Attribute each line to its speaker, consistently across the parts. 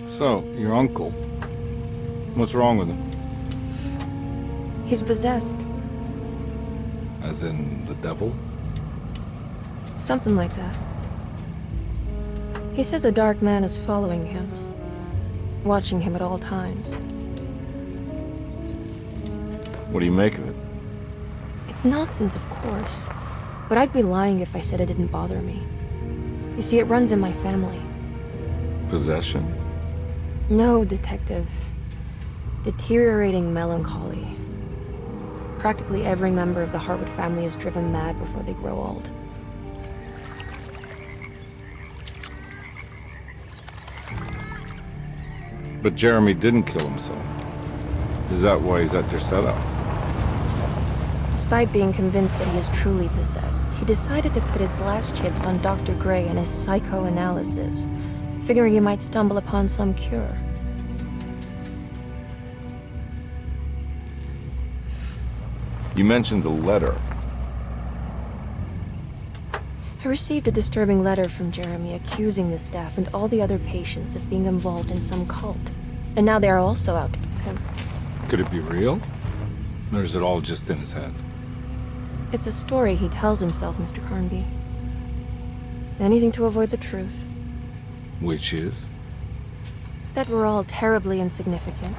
Speaker 1: So, your uncle. What's wrong with him?
Speaker 2: He's possessed.
Speaker 1: As in the devil?
Speaker 2: Something like that. He says a dark man is following him, watching him at all times.
Speaker 1: What do you make of it?
Speaker 2: It's nonsense, of course, but I'd be lying if I said it didn't bother me. You see, it runs in my family.
Speaker 1: Possession?
Speaker 2: No, detective. Deteriorating melancholy. Practically every member of the Hartwood family is driven mad before they grow old.
Speaker 1: But Jeremy didn't kill himself. Is that why he's at your setup?
Speaker 2: Despite being convinced that he is truly possessed, he decided to put his last chips on Dr. Gray and his psychoanalysis, figuring he might stumble upon some cure.
Speaker 1: You mentioned the letter.
Speaker 2: I received a disturbing letter from Jeremy accusing the staff and all the other patients of being involved in some cult. And now they are also out to get him.
Speaker 1: Could it be real? Or is it all just in his head?
Speaker 2: It's a story he tells himself, Mr. Carnby. Anything to avoid the truth.
Speaker 1: Which is?
Speaker 2: That we're all terribly insignificant.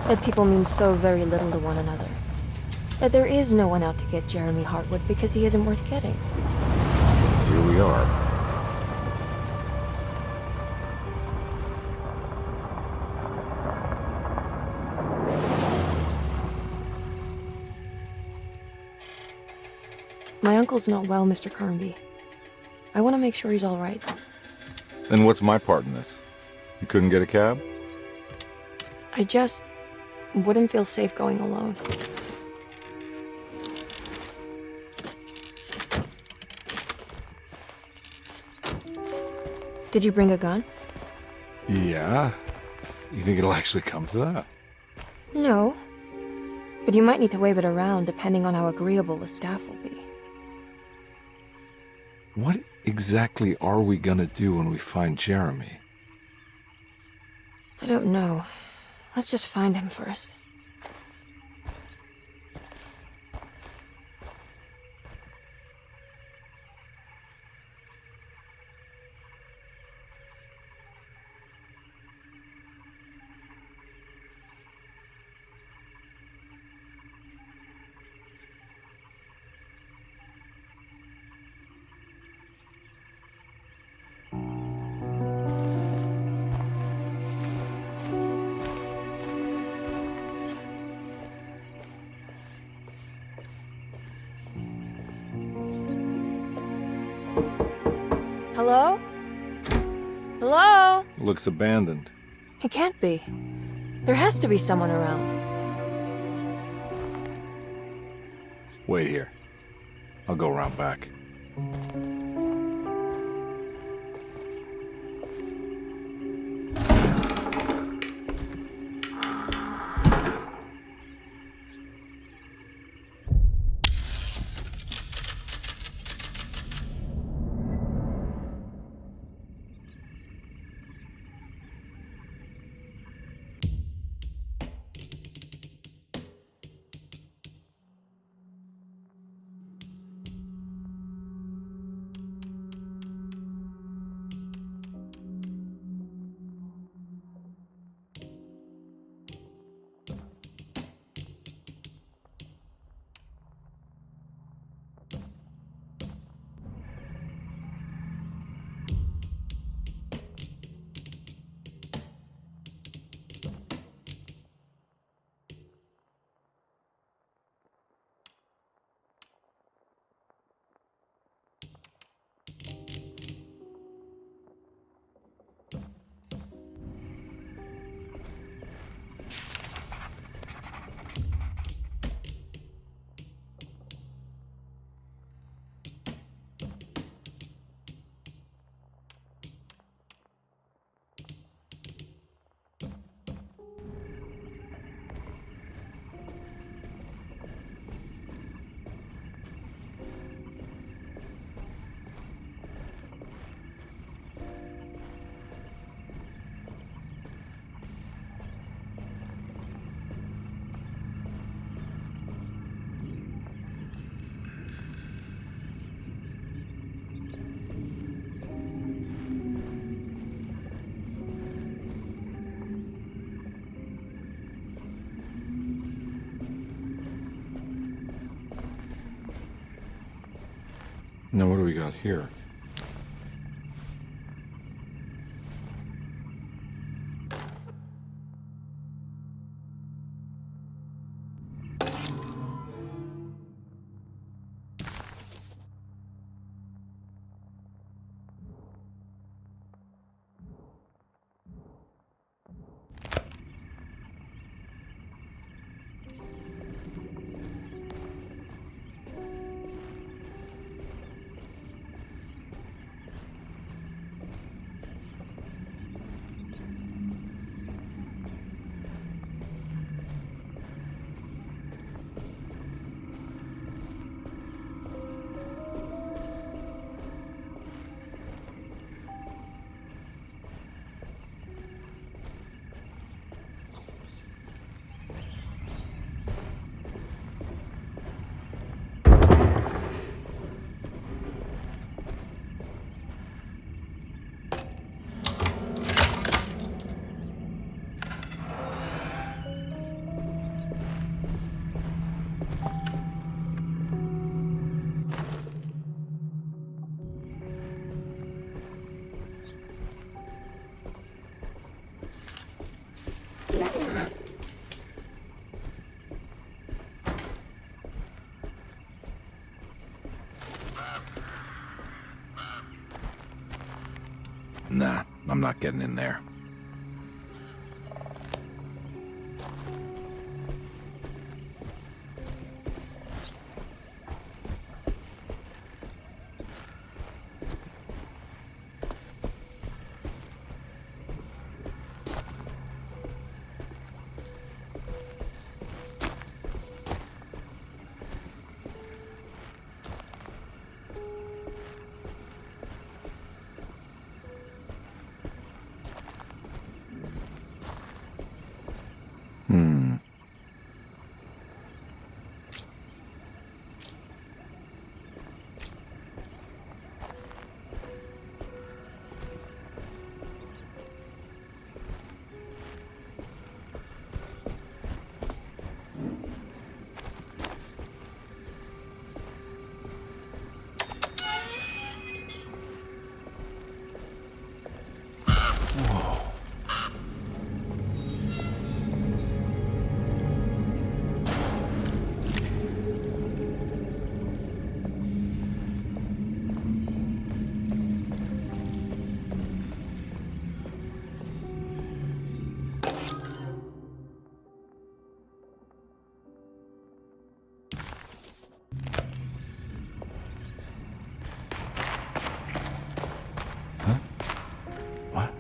Speaker 2: That people mean so very little to one another. That there is no one out to get Jeremy Hartwood because he isn't worth getting.
Speaker 1: Here we are.
Speaker 2: My uncle's not well, Mr. Carnby. I want to make sure he's all right.
Speaker 1: Then what's my part in this? You couldn't get a cab?
Speaker 2: I just wouldn't feel safe going alone. Did you bring a gun?
Speaker 1: Yeah. You think it'll actually come to that?
Speaker 2: No. But you might need to wave it around depending on how agreeable the staff will be.
Speaker 1: What exactly are we gonna do when we find Jeremy?
Speaker 2: I don't know. Let's just find him first. Hello? Hello?
Speaker 1: Looks abandoned.
Speaker 2: It can't be. There has to be someone around.
Speaker 1: Wait here. I'll go around back. Now what do we got here?
Speaker 3: Nah, I'm not getting in there.
Speaker 1: What?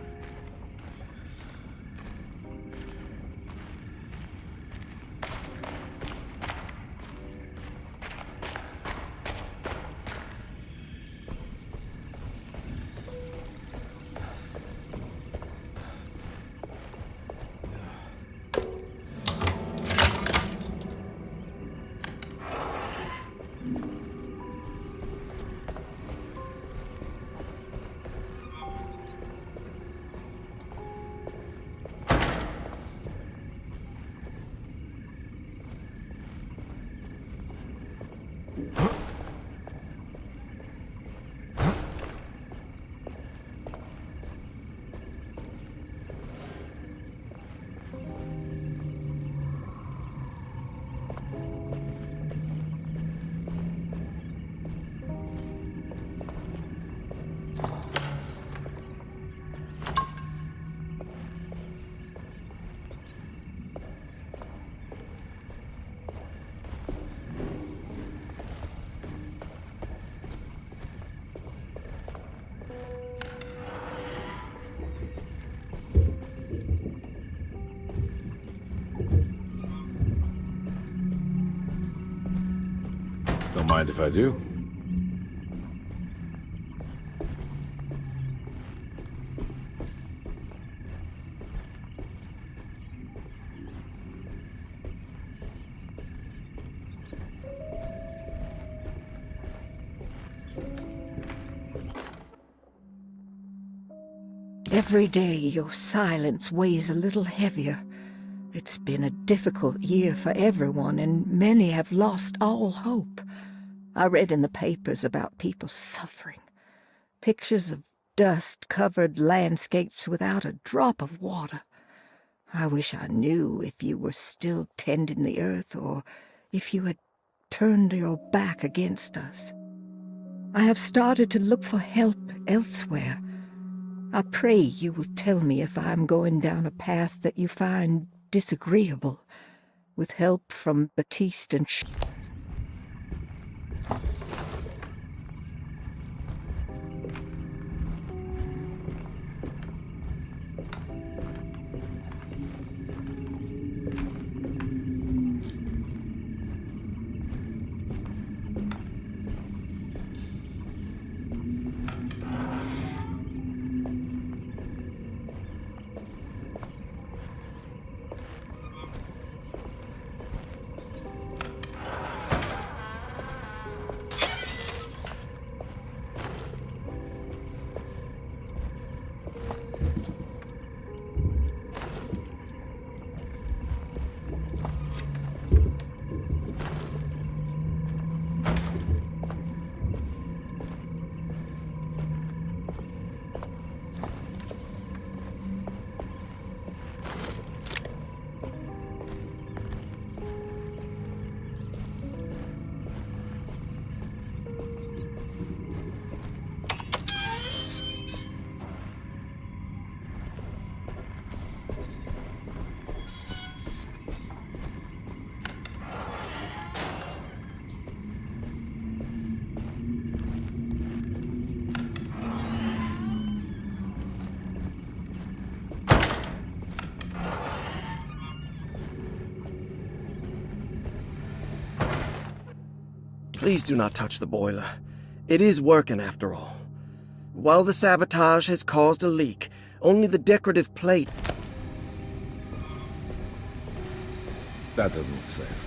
Speaker 1: Don't mind if I do.
Speaker 4: Every day your silence weighs a little heavier. It's been a difficult year for everyone, and many have lost all hope. I read in the papers about people suffering. Pictures of dust-covered landscapes without a drop of water. I wish I knew if you were still tending the earth or if you had turned your back against us. I have started to look for help elsewhere. I pray you will tell me if I am going down a path that you find disagreeable, with help from Baptiste and
Speaker 5: Please do not touch the boiler. It is working after all. While the sabotage has caused a leak, only the decorative plate...
Speaker 1: That doesn't look safe.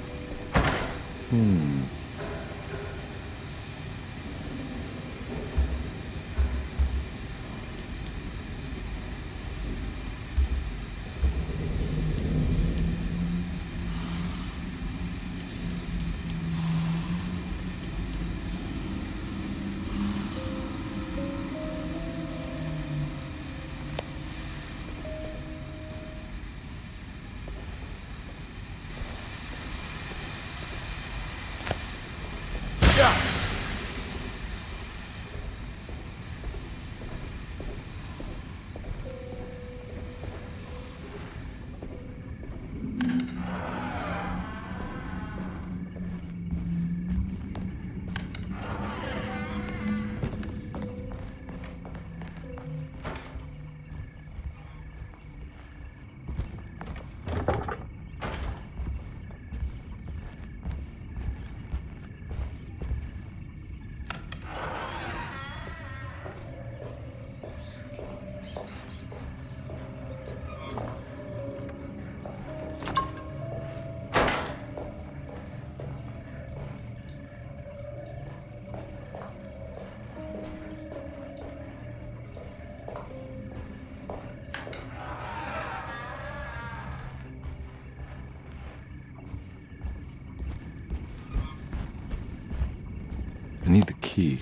Speaker 1: I need the key.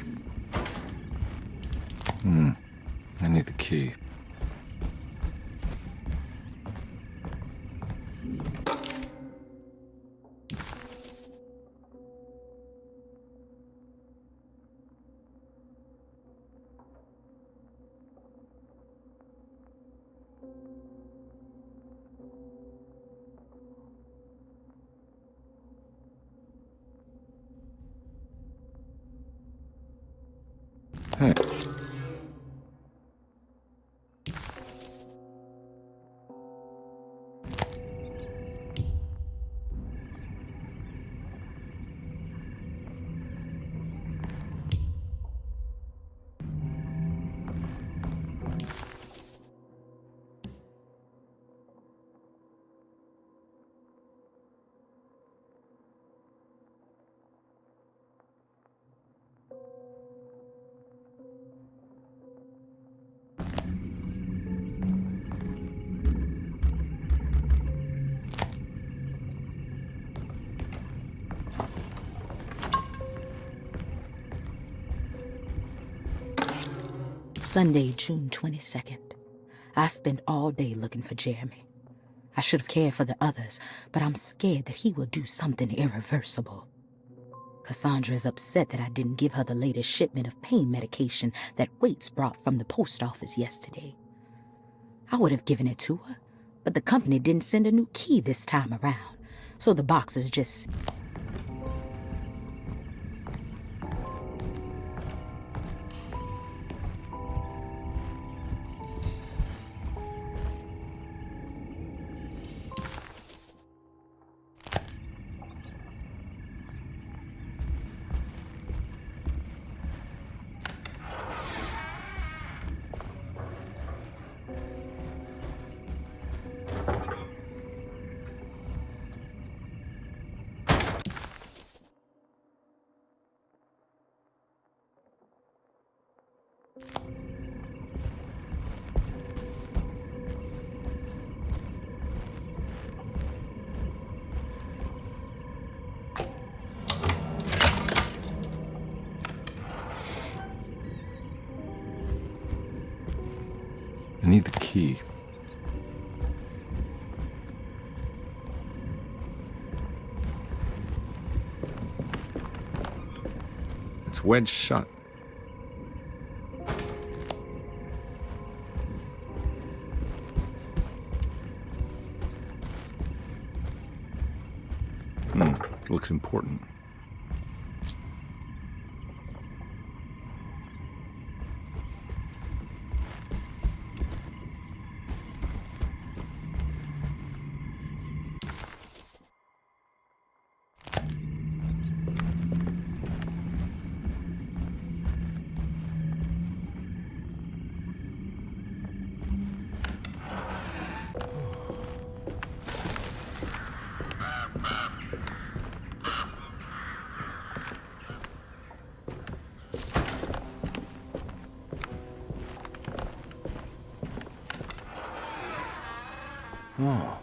Speaker 1: I need the key. Hey.
Speaker 6: Sunday, June 22nd. I spent all day looking for Jeremy. I should have cared for the others, but I'm scared that he will do something irreversible. Cassandra is upset that I didn't give her the latest shipment of pain medication that Waits brought from the post office yesterday. I would have given it to her, but the company didn't send a new key this time around, so the box is just...
Speaker 1: I need the key. It's wedged shut. Looks important. Oh.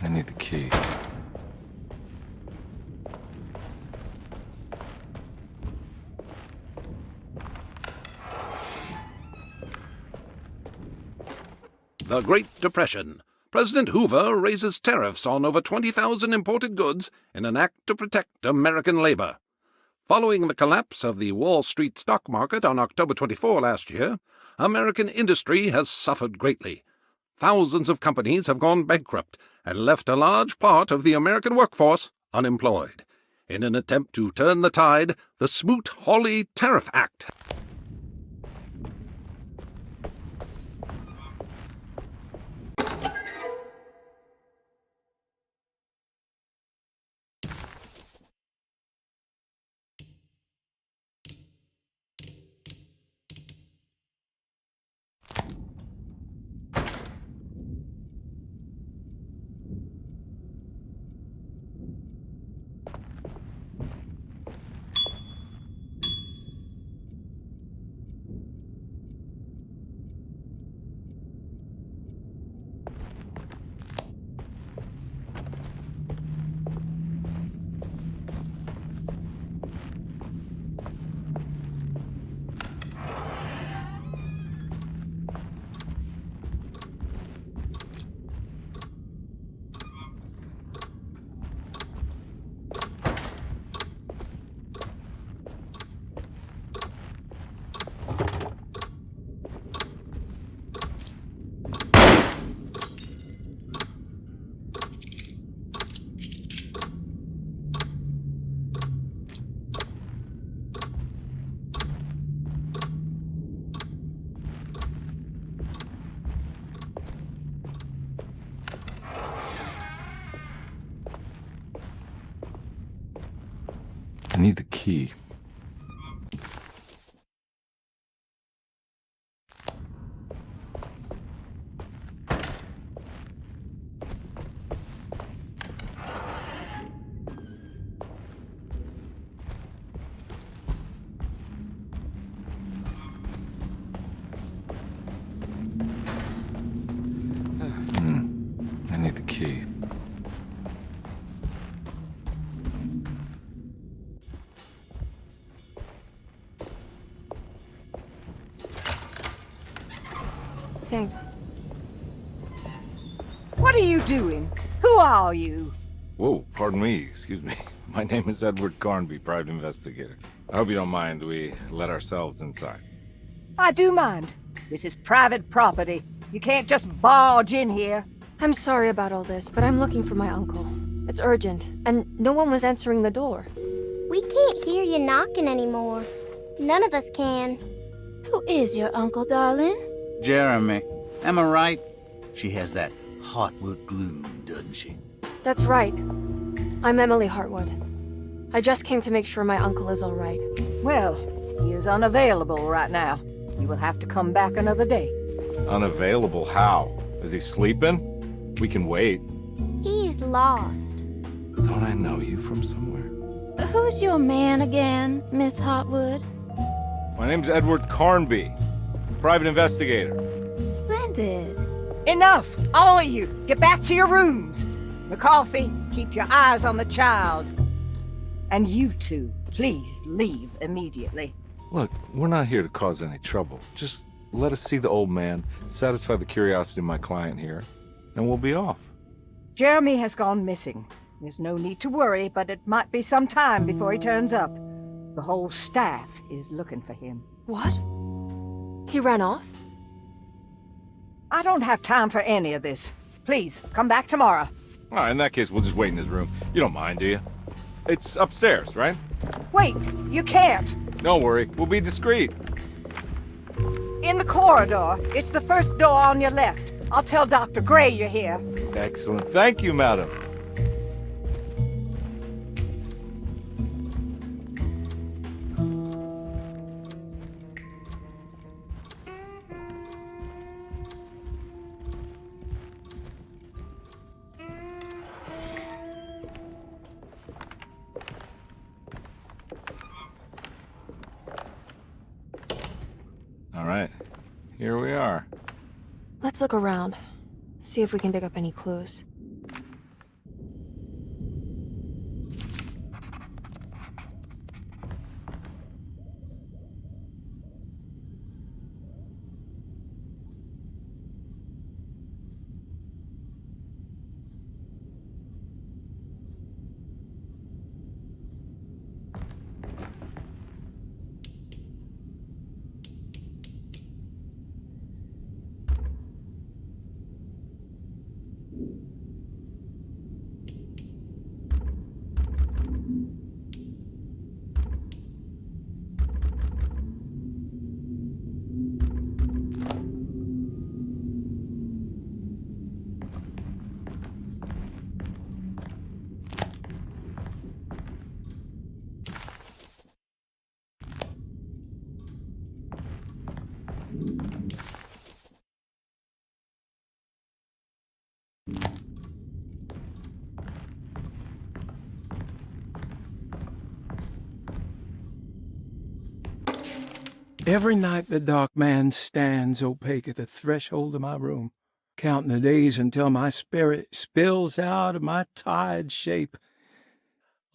Speaker 1: I need the key.
Speaker 7: The Great Depression. President Hoover raises tariffs on over 20,000 imported goods in an act to protect American labor. Following the collapse of the Wall Street stock market on October 24 last year, American industry has suffered greatly. Thousands of companies have gone bankrupt and left a large part of the American workforce unemployed. In an attempt to turn the tide, the Smoot-Hawley Tariff Act
Speaker 1: I need the key. I need the key.
Speaker 2: thanks.
Speaker 4: What are you doing? Who are you?
Speaker 1: Whoa, pardon me, excuse me. My name is Edward Carnby, private investigator. I hope you don't mind we let ourselves inside.
Speaker 4: I do mind. This is private property. You can't just barge in here.
Speaker 2: I'm sorry about all this, but I'm looking for my uncle. It's urgent, and no one was answering the door.
Speaker 8: We can't hear you knocking anymore. None of us can.
Speaker 9: Who is your uncle, darling?
Speaker 10: Jeremy. Am I right? She has that Heartwood gloom, doesn't she?
Speaker 2: That's right. I'm Emily Hartwood. I just came to make sure my uncle is all right.
Speaker 4: Well, he is unavailable right now. You will have to come back another day.
Speaker 1: Unavailable how? Is he sleeping? We can wait.
Speaker 8: He's lost.
Speaker 1: Don't I know you from somewhere?
Speaker 9: Who's your man again, Miss Hartwood?
Speaker 1: My name's Edward Carnby, private investigator.
Speaker 9: Splendid.
Speaker 4: Enough! All of you! Get back to your rooms! McCarthy, keep your eyes on the child. And you two, please leave immediately.
Speaker 1: Look, we're not here to cause any trouble. Just let us see the old man, satisfy the curiosity of my client here, and we'll be off.
Speaker 4: Jeremy has gone missing. There's no need to worry, but it might be some time before he turns up. The whole staff is looking for him.
Speaker 2: What? He ran off?
Speaker 4: I don't have time for any of this. Please, come back tomorrow.
Speaker 1: All right, in that case, we'll just wait in his room. You don't mind, do you? It's upstairs, right?
Speaker 4: Wait, you can't.
Speaker 1: Don't worry, we'll be discreet.
Speaker 4: In the corridor. It's the first door on your left. I'll tell Dr. Gray you're here.
Speaker 1: Excellent. Thank you, madam. All right, here we are.
Speaker 2: Let's look around. See if we can dig up any clues.
Speaker 11: Every night the dark man stands opaque at the threshold of my room, counting the days until my spirit spills out of my tired shape.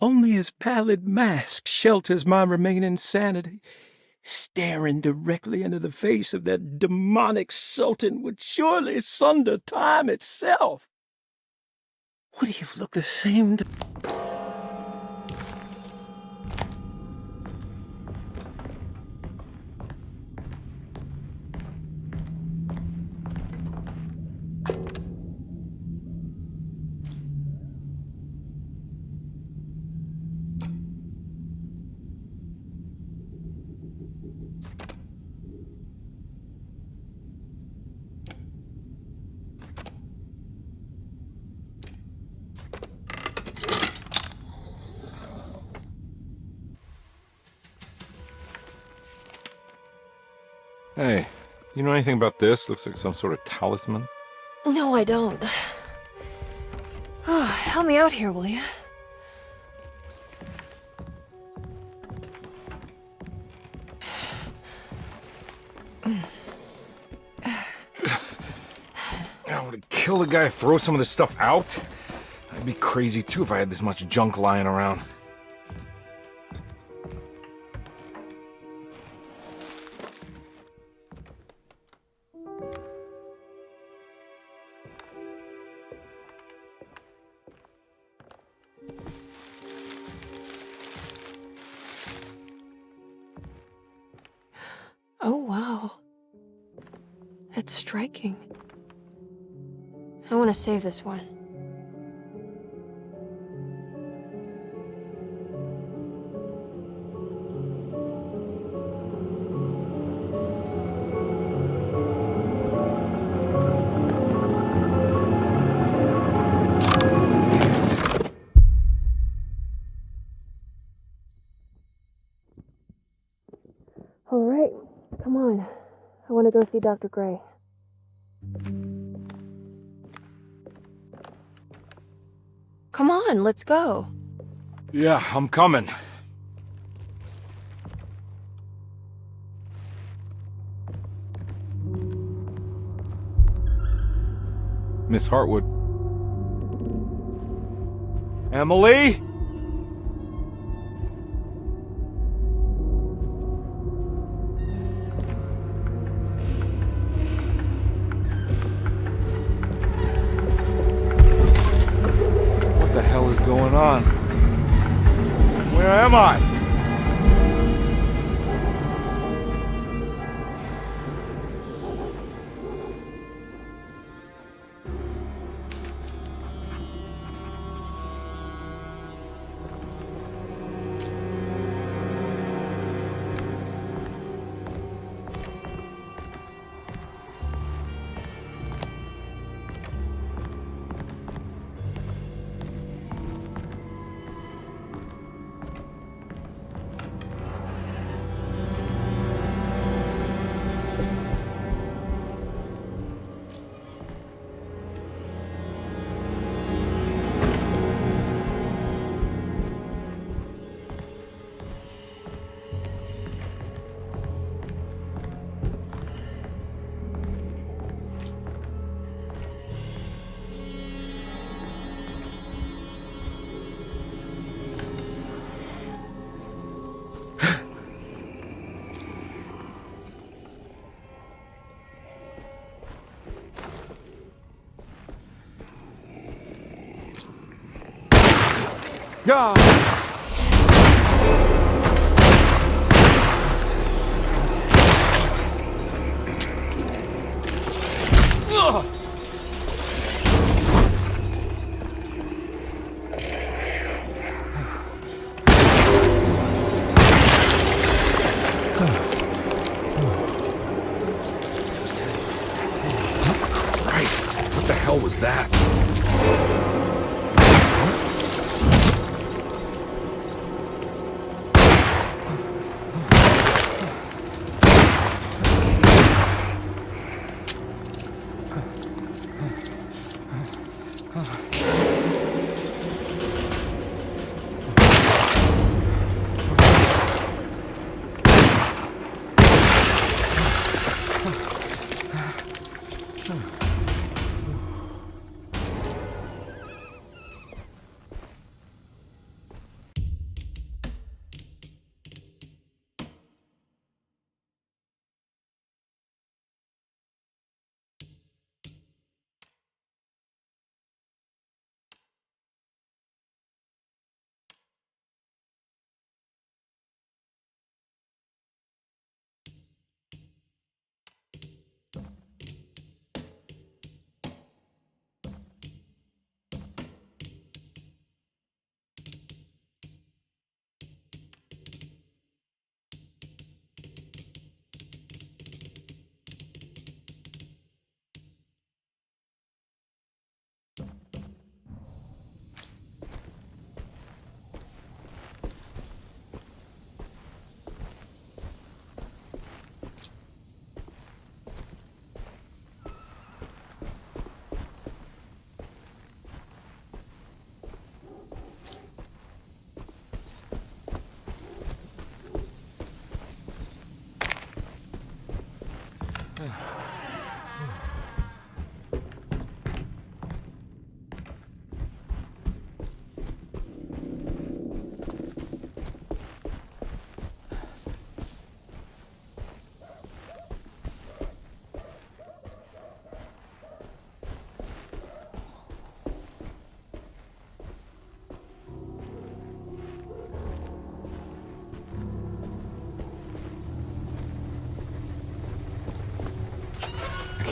Speaker 11: Only his pallid mask shelters my remaining sanity. Staring directly into the face of that demonic sultan would surely sunder time itself. Would he have looked the same to...
Speaker 1: Hey, you know anything about this? Looks like some sort of talisman.
Speaker 2: No, I don't. Oh, help me out here, will you?
Speaker 1: I would kill the guy, throw some of this stuff out. I'd be crazy too if I had this much junk lying around.
Speaker 2: striking. I want to save this one. All right, come on. I want to go see Dr. Gray. Come on, let's go.
Speaker 1: Yeah, I'm coming. Miss Hartwood. Emily? What the hell is going on? Where am I? God!
Speaker 3: Christ, what the hell was that?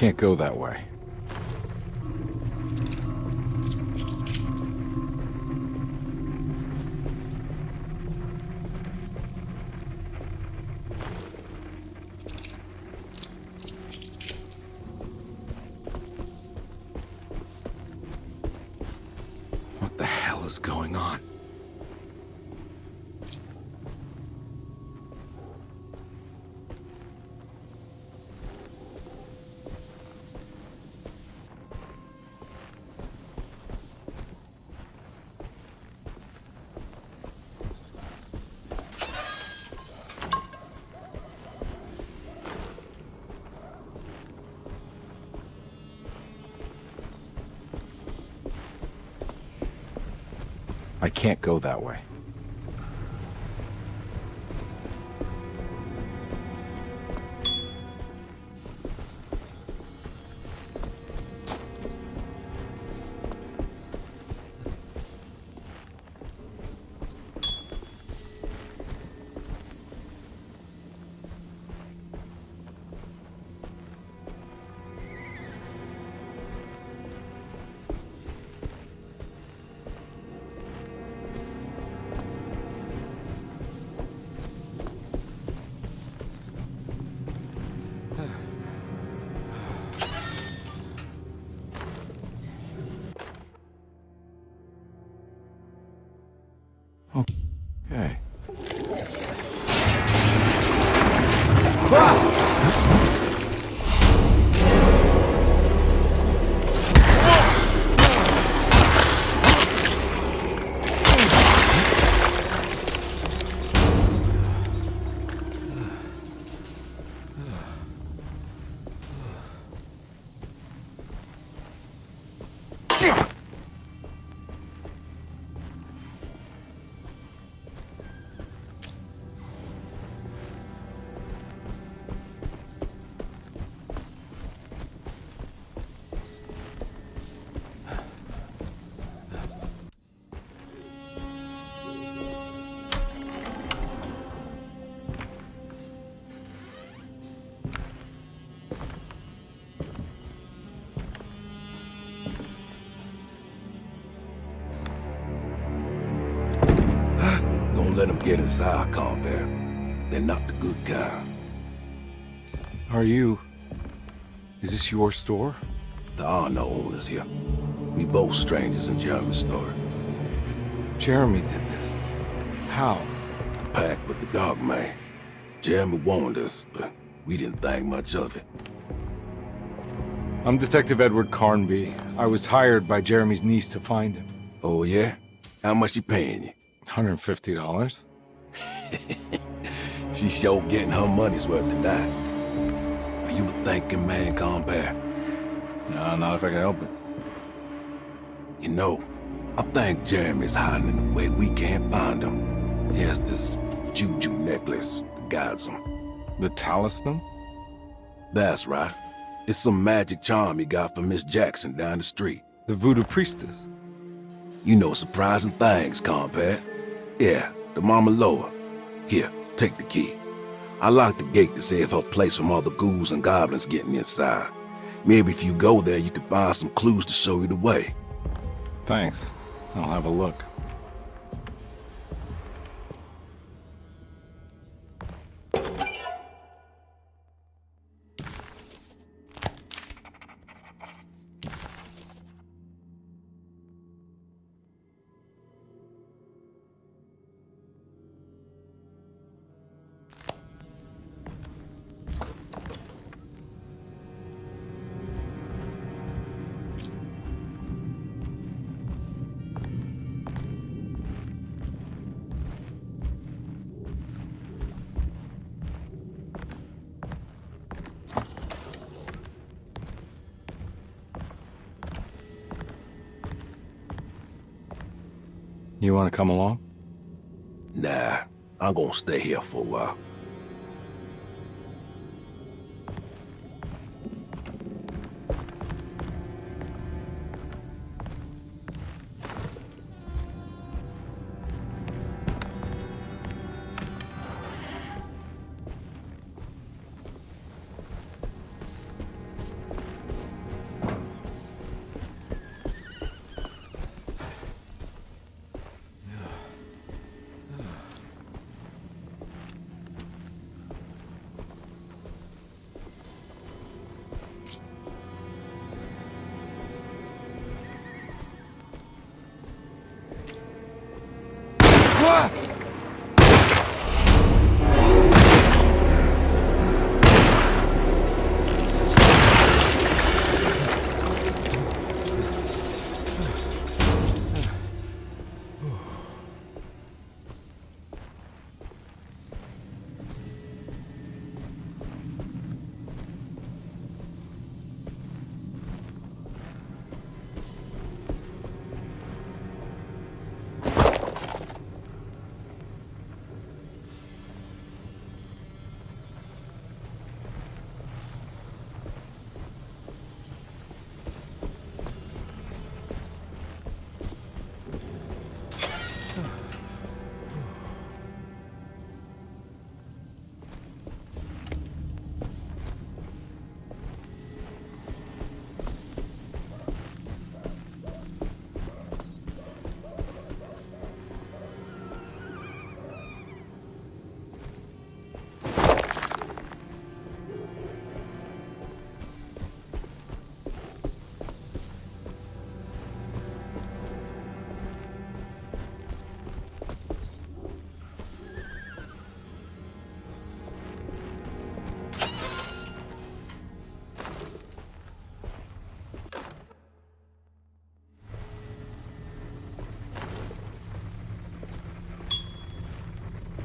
Speaker 1: can't go that way. What the hell is going on? I can't go that way. Okay.
Speaker 12: Don't let them get inside, combat. They're not the good kind.
Speaker 1: Is this your store?
Speaker 12: There are no owners here. We both strangers in Jeremy's story.
Speaker 1: Jeremy did this. How?
Speaker 12: The pact with the dog man. Jeremy warned us, but we didn't think much of it.
Speaker 1: I'm Detective Edward Carnby. I was hired by Jeremy's niece to find him.
Speaker 12: Oh, yeah? How much she paying you?
Speaker 1: $150.
Speaker 12: She's sure getting her money's worth tonight. Are you a thinking man, compare?
Speaker 1: No, not if I can help it.
Speaker 12: You know, I think Jeremy's hiding in a way we can't find him. He has this juju necklace that guides him.
Speaker 1: The talisman?
Speaker 12: That's right. It's some magic charm he got from Miss Jackson down the street.
Speaker 1: The voodoo priestess?
Speaker 12: You know surprising things, compare. Yeah, the Mama Loa. Here, take the key. I locked the gate to save her place from all the ghouls and goblins getting inside. Maybe if you go there, you can find some clues to show you the way.
Speaker 1: Thanks. I'll have a look. You want to come along?
Speaker 12: Nah, I'm gonna stay here for a while.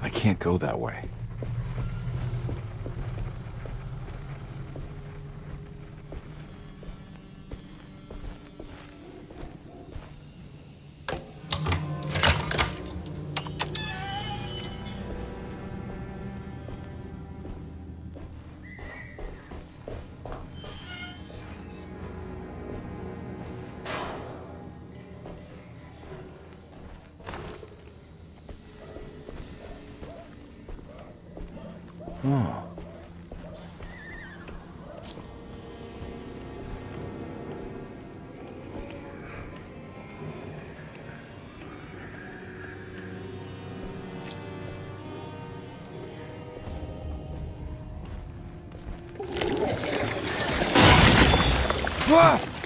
Speaker 1: I can't go that way. Oh. Ah!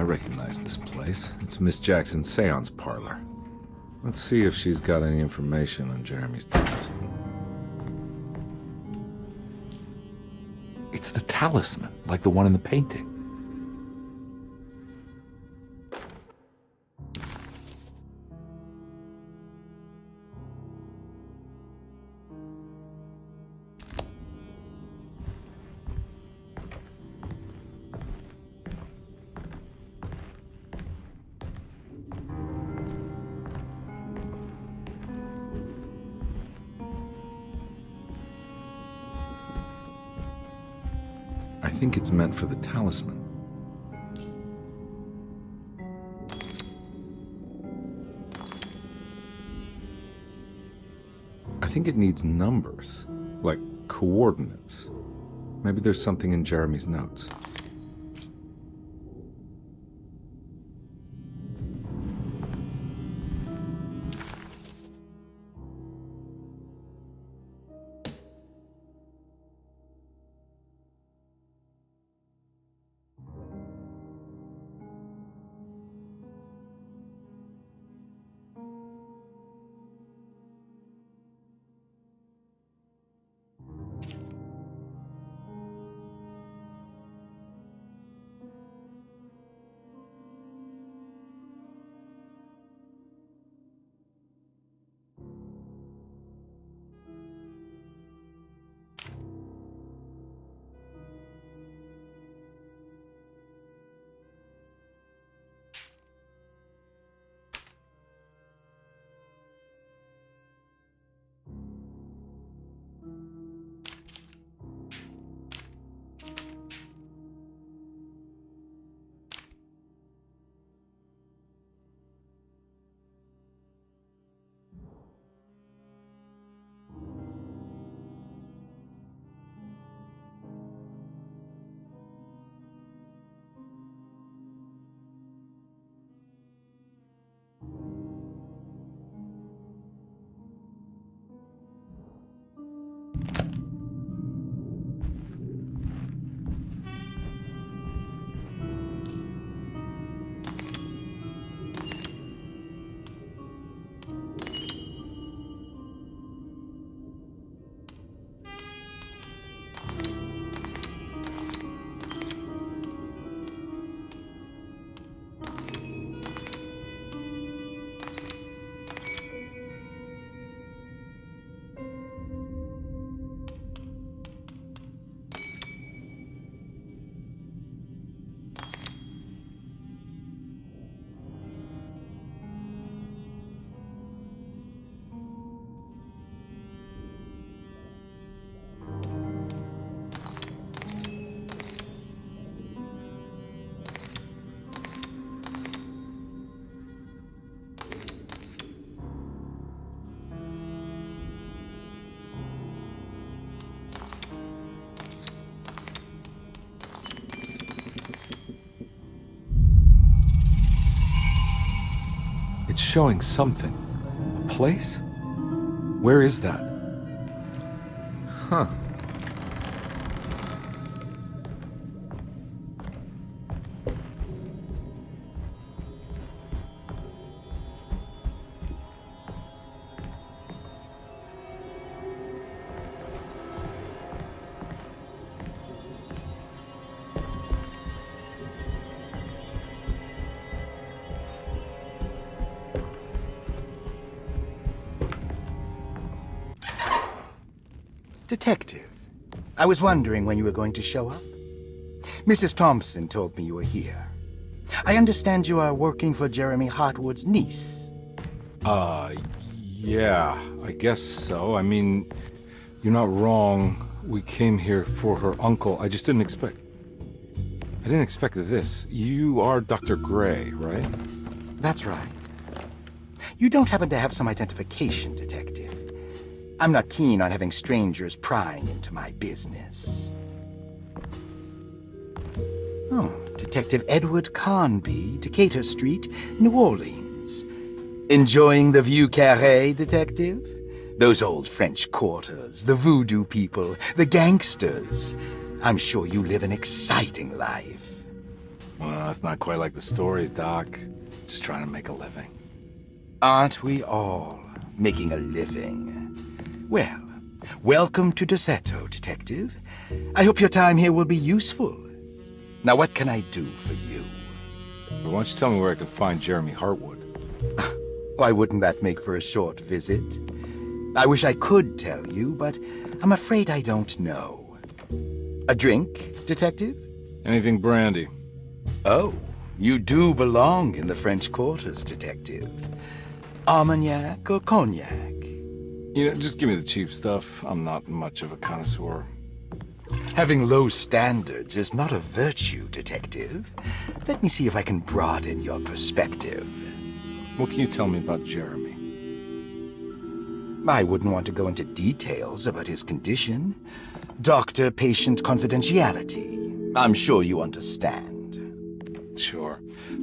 Speaker 1: recognize this place. It's Miss Jackson's seance parlor. Let's see if she's got any information on Jeremy's talisman. It's the talisman, like the one in the painting. I think it's meant for the talisman. I think it needs numbers, like coordinates. Maybe there's something in Jeremy's notes. It's showing something. A place? Where is that? Huh.
Speaker 13: Detective, I was wondering when you were going to show up. Mrs. Thompson told me you were here. I understand you are working for Jeremy Hartwood's niece.
Speaker 1: Yeah, I guess so. I mean, you're not wrong. We came here for her uncle. I didn't expect this. You are Dr. Gray, right?
Speaker 13: That's right. You don't happen to have some identification, Detective. I'm not keen on having strangers prying into my business. Oh, Detective Edward Carnby, Decatur Street, New Orleans. Enjoying the Vieux Carré, Detective? Those old French quarters, the voodoo people, the gangsters. I'm sure you live an exciting life.
Speaker 1: Well, it's not quite like the stories, Doc. Just trying to make a living.
Speaker 13: Aren't we all making a living? Well, welcome to Deseto, Detective. I hope your time here will be useful. Now, what can I do for you?
Speaker 1: Why don't you tell me where I can find Jeremy Hartwood?
Speaker 13: Why wouldn't that make for a short visit? I wish I could tell you, but I'm afraid I don't know. A drink, Detective?
Speaker 1: Anything brandy.
Speaker 13: Oh, you do belong in the French Quarters, Detective. Armagnac or cognac?
Speaker 1: You know, just give me the cheap stuff. I'm not much of a connoisseur.
Speaker 13: Having low standards is not a virtue, Detective. Let me see if I can broaden your perspective.
Speaker 1: What can you tell me about Jeremy?
Speaker 13: I wouldn't want to go into details about his condition. Doctor-patient confidentiality. I'm sure you understand.
Speaker 1: Sure,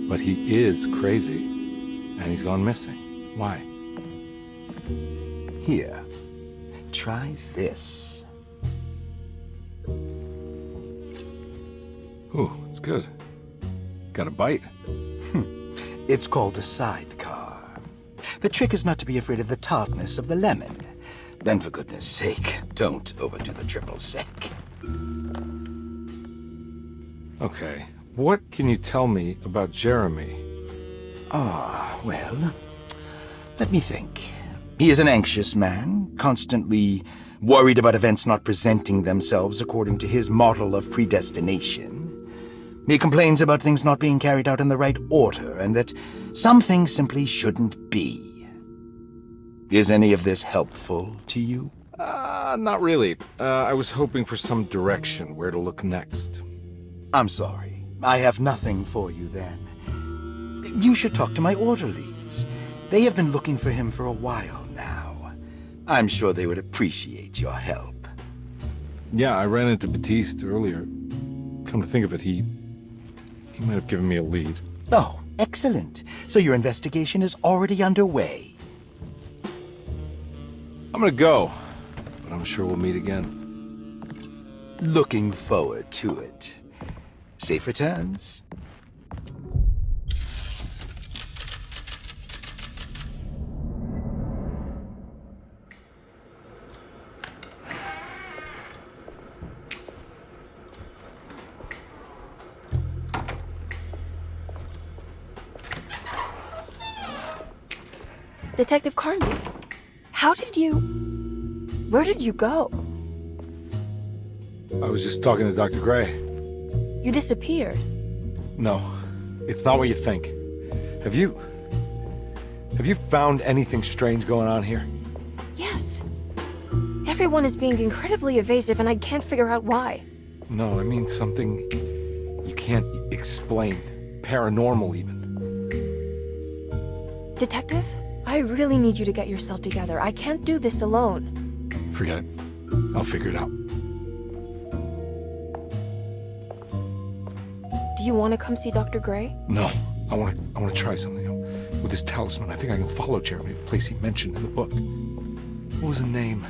Speaker 1: but he is crazy, and he's gone missing. Why?
Speaker 13: Here, try this.
Speaker 1: Ooh, it's good. Got a bite?
Speaker 13: It's called a sidecar. The trick is not to be afraid of the tartness of the lemon. Then, for goodness sake, don't overdo the triple sec.
Speaker 1: Okay, what can you tell me about Jeremy?
Speaker 13: Well, let me think. He is an anxious man, constantly worried about events not presenting themselves according to his model of predestination. He complains about things not being carried out in the right order, and that some things simply shouldn't be. Is any of this helpful to you?
Speaker 1: Not really. I was hoping for some direction where to look next.
Speaker 13: I'm sorry. I have nothing for you then. You should talk to my orderlies. They have been looking for him for a while now. I'm sure they would appreciate your help.
Speaker 1: Yeah, I ran into Batiste earlier. Come to think of it, he might have given me a lead.
Speaker 13: Oh, excellent. So your investigation is already underway.
Speaker 1: I'm gonna go, but I'm sure we'll meet again.
Speaker 13: Looking forward to it. Safe returns.
Speaker 2: Detective Carnby, where did you go?
Speaker 1: I was just talking to Dr. Gray.
Speaker 2: You disappeared.
Speaker 1: No, it's not what you think. Have you found anything strange going on here?
Speaker 2: Yes. Everyone is being incredibly evasive and I can't figure out why.
Speaker 1: No, I mean something you can't explain. Paranormal, even.
Speaker 2: Detective, I really need you to get yourself together. I can't do this alone.
Speaker 1: Forget it. I'll figure it out.
Speaker 2: Do you want to come see Dr. Gray?
Speaker 1: No, I want to try something. With this talisman, I think I can follow Jeremy to the place he mentioned in the book. What was the name?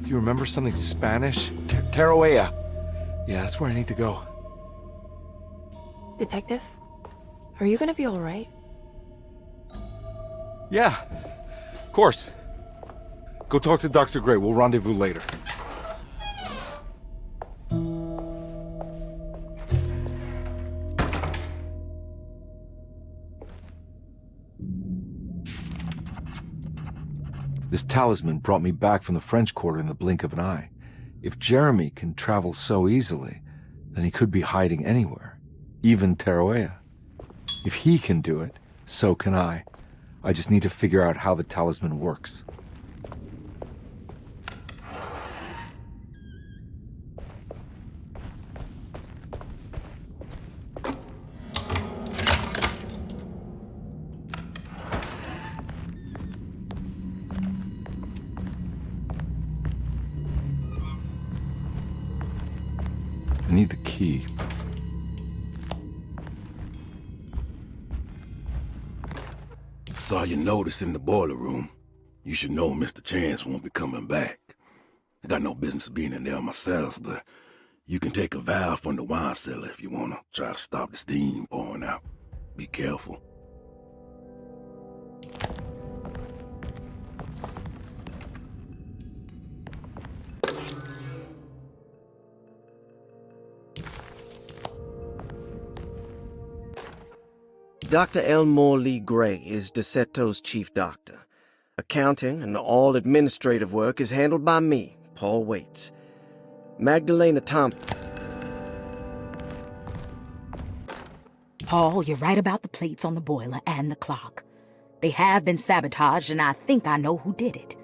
Speaker 1: Do you remember something Spanish? Tarawea. Yeah, that's where I need to go.
Speaker 2: Detective, are you gonna be all right?
Speaker 1: Yeah, of course. Go talk to Dr. Gray. We'll rendezvous later. This talisman brought me back from the French Quarter in the blink of an eye. If Jeremy can travel so easily, then he could be hiding anywhere, even Tarawea. If he can do it, so can I. I just need to figure out how the talisman works. I need the key.
Speaker 12: Saw your notice in the boiler room. You should know Mr. Chance won't be coming back. I got no business being in there myself, but You can take a valve from the wine cellar if you want to try to stop the steam pouring out. Be careful.
Speaker 5: Dr. Elmore Lee Gray is DeSeto's chief doctor. Accounting and all administrative work is handled by me, Paul Waits. Magdalena Thompson.
Speaker 6: Paul, you're right about the plates on the boiler and the clock. They have been sabotaged, and I think I know who did it.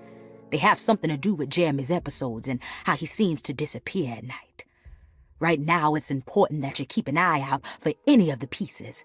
Speaker 6: They have something to do with Jeremy's episodes and how he seems to disappear at night. Right now, it's important that you keep an eye out for any of the pieces.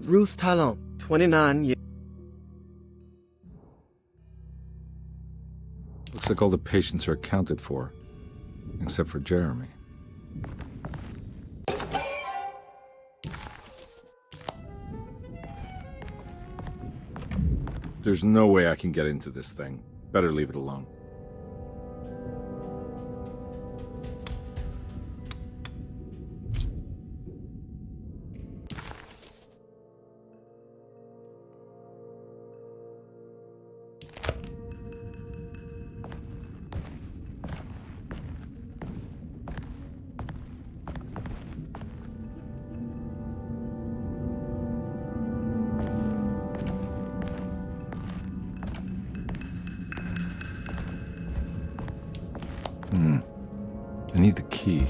Speaker 5: Ruth Talon, 29 years.
Speaker 1: Looks like all the patients are accounted for, except for Jeremy. There's no way I can get into this thing. Better leave it alone. I need the key.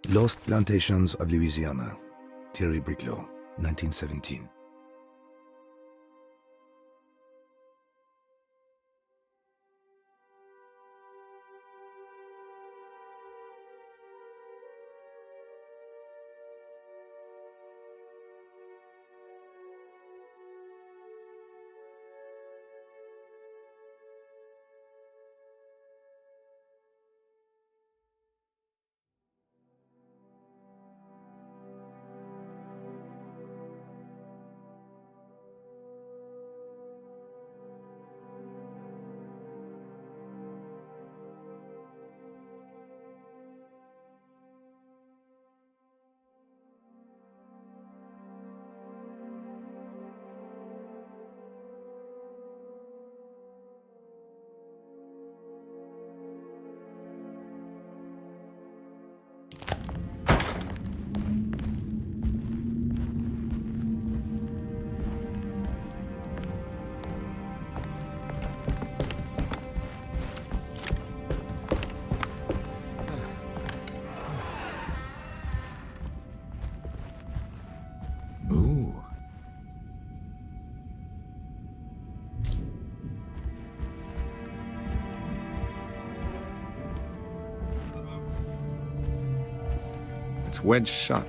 Speaker 14: Lost Plantations of Louisiana, Thierry Briclot, 1917.
Speaker 1: It's wedged shut.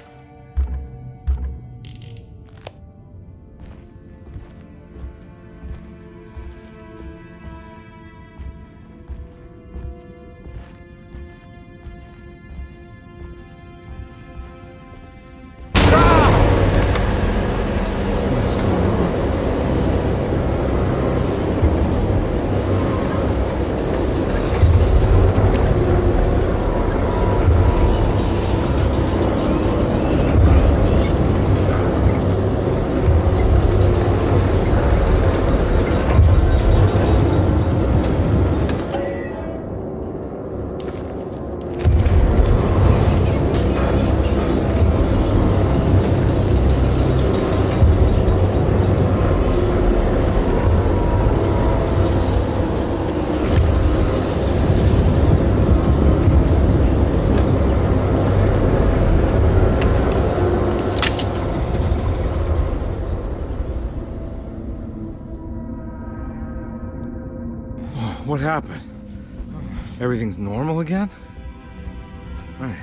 Speaker 1: What happened? Everything's normal again? Right.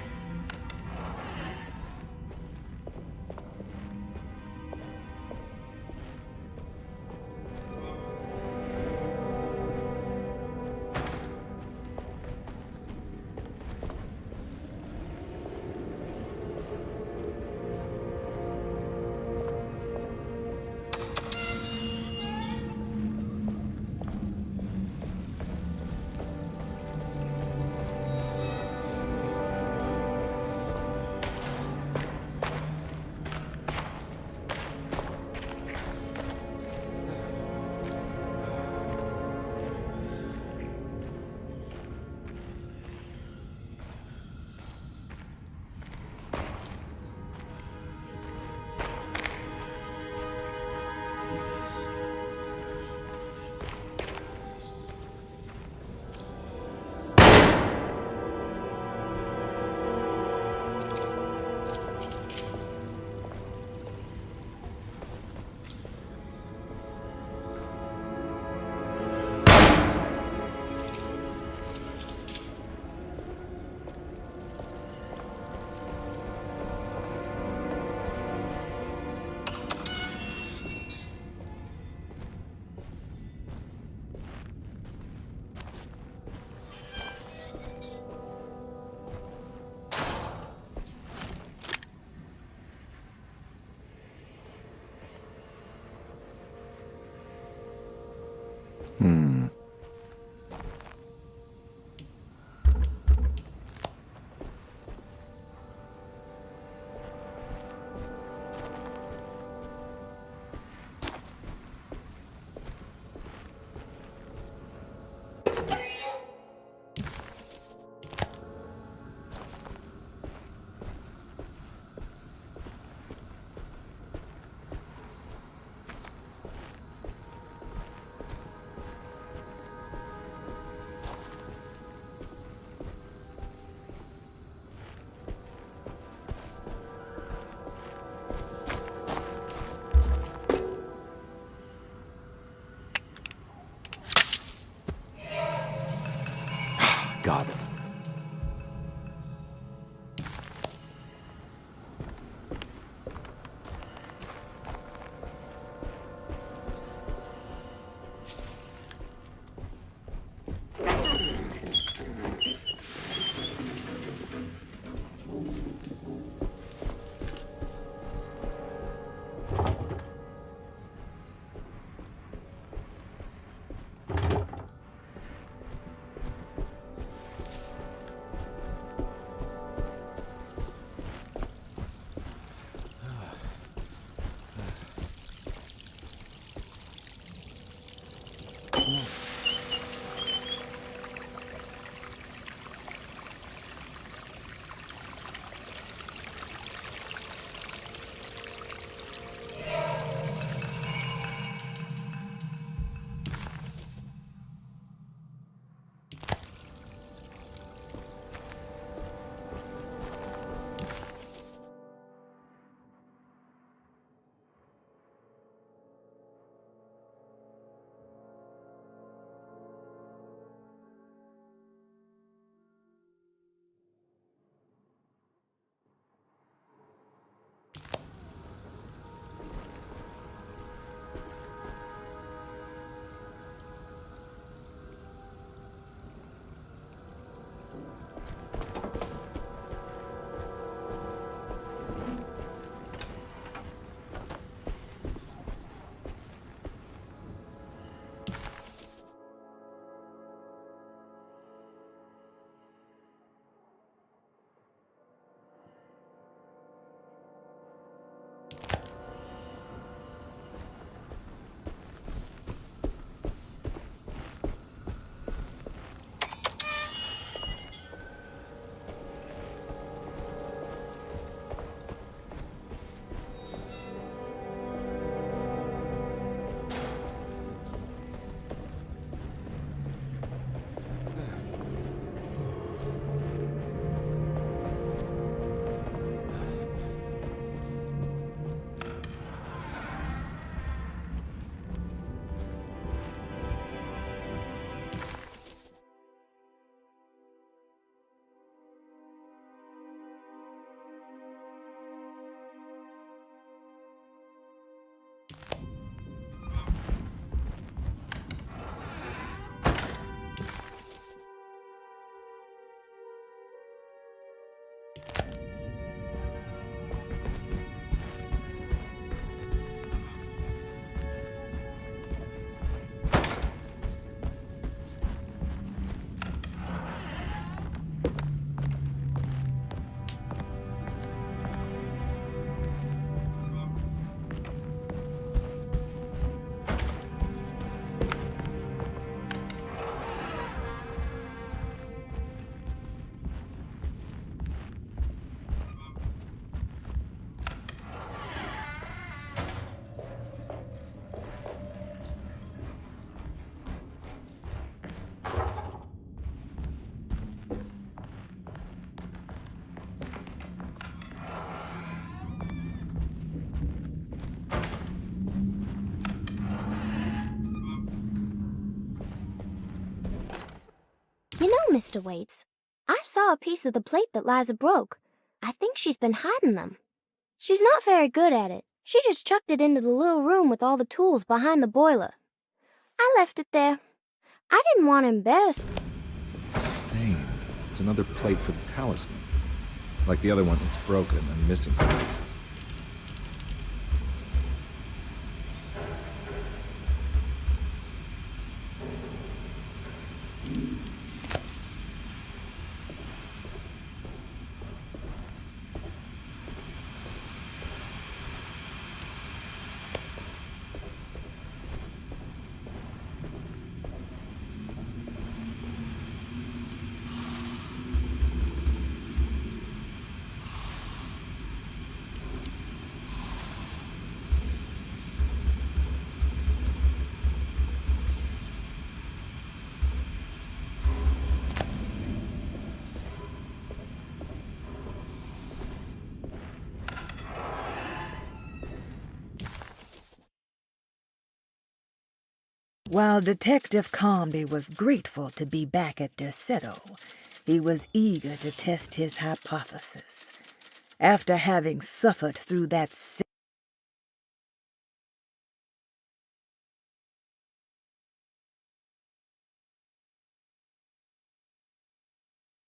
Speaker 8: You know, Mr. Waits, I saw a piece of the plate that Liza broke. I think she's been hiding them. She's not very good at it. She just chucked it into the little room with all the tools behind the boiler. I left it there. I didn't want to embarrass...
Speaker 1: Stained. It's another plate for the talisman. Like the other one, it's broken and missing some pieces.
Speaker 4: While Detective Comby was grateful to be back at Derceto, he was eager to test his hypothesis. After having suffered through that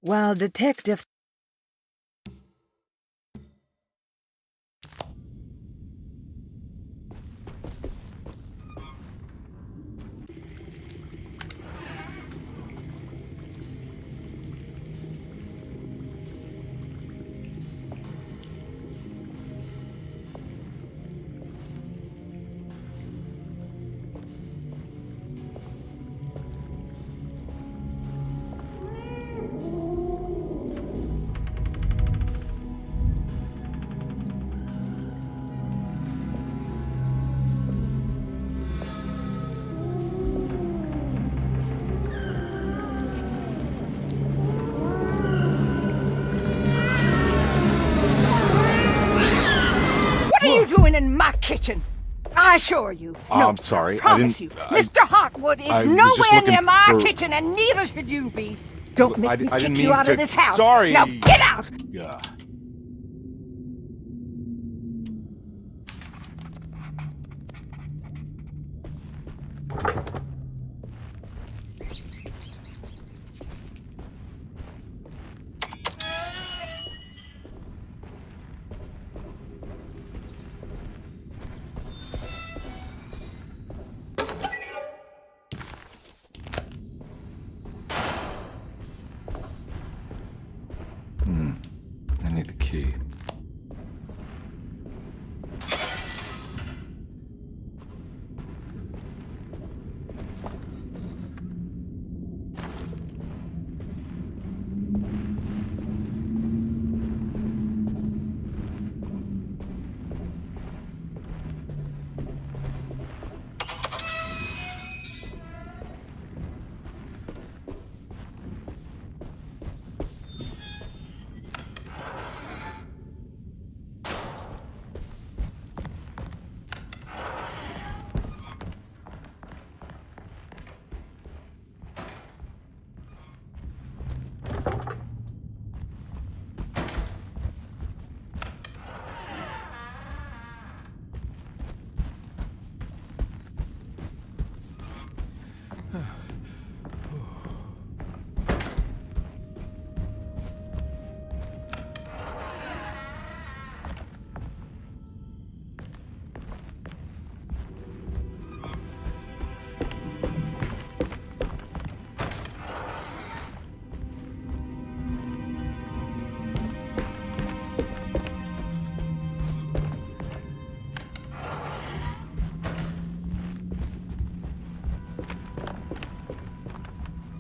Speaker 4: While Detective
Speaker 15: What are you doing in my kitchen? I assure you. No,
Speaker 1: I'm sorry.
Speaker 15: I promise you. Mr. Hotwood is nowhere near my kitchen, and neither should you be. Don't make me kick you out of this house.
Speaker 1: Sorry.
Speaker 15: Now get out!
Speaker 1: I need the key.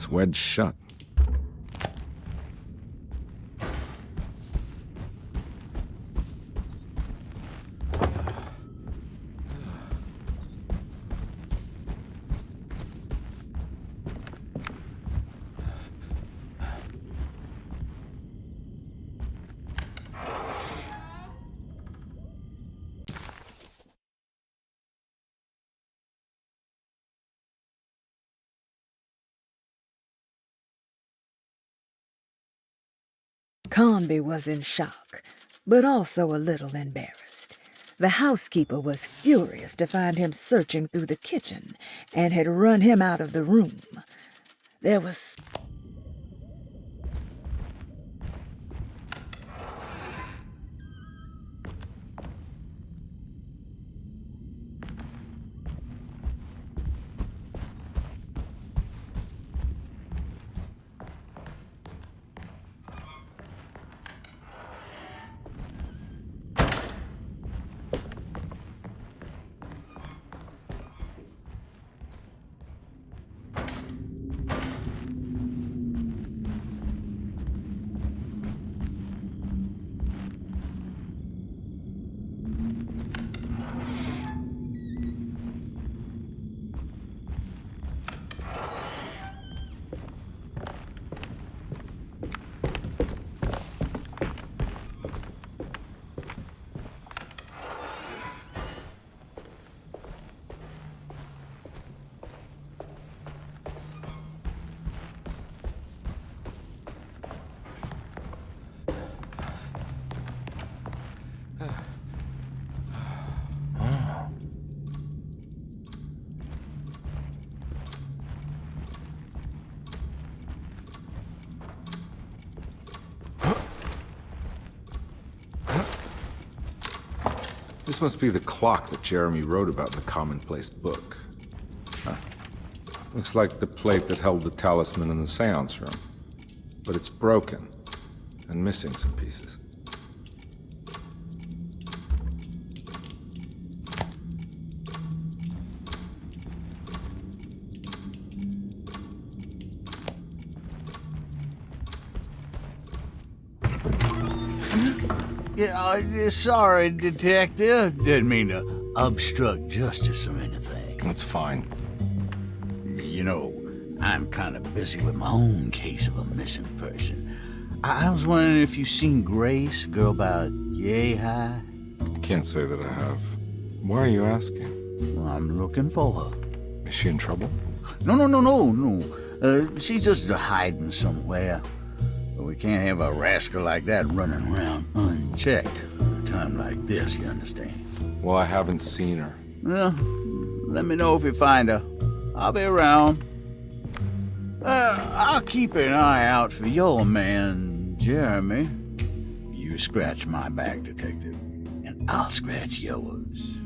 Speaker 1: It's wedged shut.
Speaker 4: Conby was in shock, but also a little embarrassed. The housekeeper was furious to find him searching through the kitchen and had run him out of the room. There was...
Speaker 1: This must be the clock that Jeremy wrote about in the commonplace book. Huh. Looks like the plate that held the talisman in the seance room. But it's broken and missing some pieces.
Speaker 10: Yeah, sorry, Detective. Didn't mean to obstruct justice or anything.
Speaker 1: That's fine.
Speaker 10: You know, I'm kind of busy with my own case of a missing person. I was wondering if you've seen Grace, girl about yay high?
Speaker 1: I can't say that I have. Why are you asking?
Speaker 10: Well, I'm looking for her.
Speaker 1: Is she in trouble?
Speaker 10: No. She's just hiding somewhere. We can't have a rascal like that running around unchecked at a time like this, you understand?
Speaker 1: Well, I haven't seen her.
Speaker 10: Well, let me know if you find her. I'll be around. I'll keep an eye out for your man, Jeremy. You scratch my back, Detective, and I'll scratch yours.